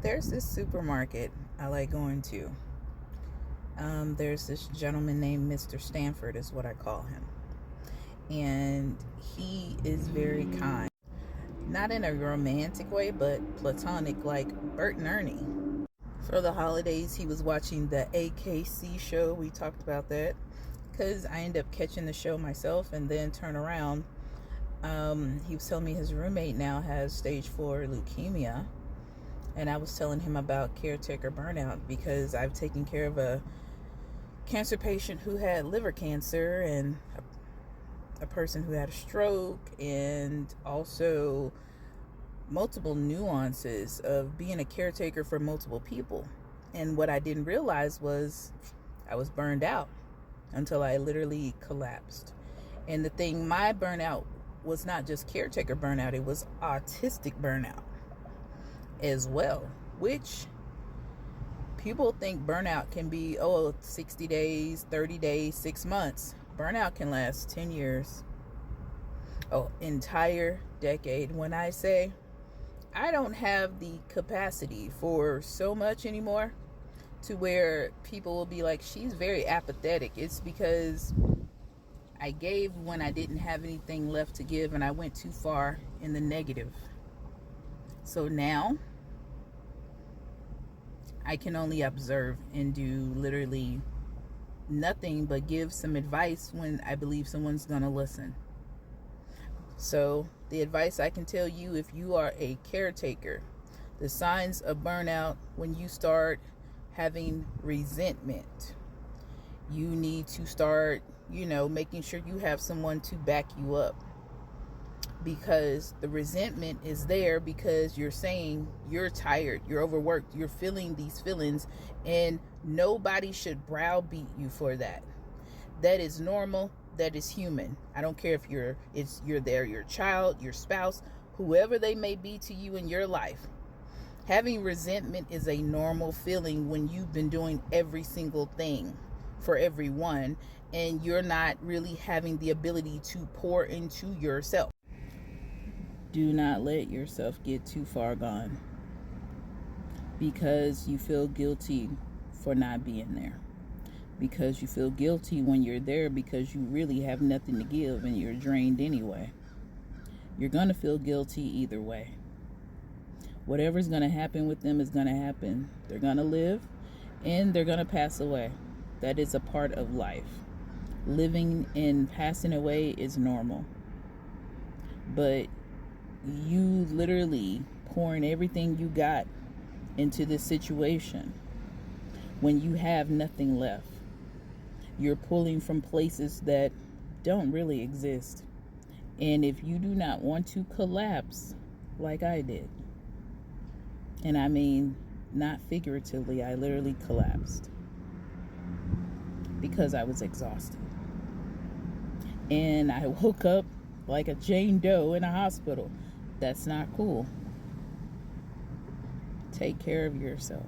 There's this supermarket I like going to. There's this gentleman named Mr. Stanford, is what I call him. And he is very kind. Not in a romantic way, but platonic, like Bert and Ernie. For the holidays, he was watching the AKC show. We talked about that because I ended up catching the show myself and then turn around. He was telling me his roommate now has stage 4 leukemia. And I was telling him about Caretaker Burnout because I've taken care of a cancer patient who had liver cancer and a person who had a stroke, and also multiple nuances of being a caretaker for multiple people. And what I didn't realize was I was burned out until I literally collapsed. And the thing, my burnout was not just caretaker burnout, it was autistic burnout as well, which people think burnout can be 60 days, 30 days, 6 months. Burnout can last 10 years, entire decade. When I say I don't have the capacity for so much anymore to where people will be like, she's very apathetic, it's because I gave when I didn't have anything left to give, and I went too far in the negative. So now I can only observe and do literally nothing but give some advice when I believe someone's going to listen. So the advice I can tell you, if you are a caretaker, the signs of burnout: when you start having resentment, you need to start, making sure you have someone to back you up. Because the resentment is there because you're saying you're tired, you're overworked, you're feeling these feelings, and nobody should browbeat you for that. That is normal. That is human. I don't care if you're there, your child, your spouse, whoever they may be to you in your life. Having resentment is a normal feeling when you've been doing every single thing for everyone and you're not really having the ability to pour into yourself. Do not let yourself get too far gone because you feel guilty for not being there. Because you feel guilty when you're there because you really have nothing to give and you're drained anyway. You're going to feel guilty either way. Whatever's going to happen with them is going to happen. They're going to live and they're going to pass away. That is a part of life. Living and passing away is normal. But you literally pouring everything you got into this situation when you have nothing left. You're pulling from places that don't really exist. And if you do not want to collapse like I did, and I mean not figuratively, I literally collapsed because I was exhausted. And I woke up like a Jane Doe in a hospital. That's not cool. Take care of yourself.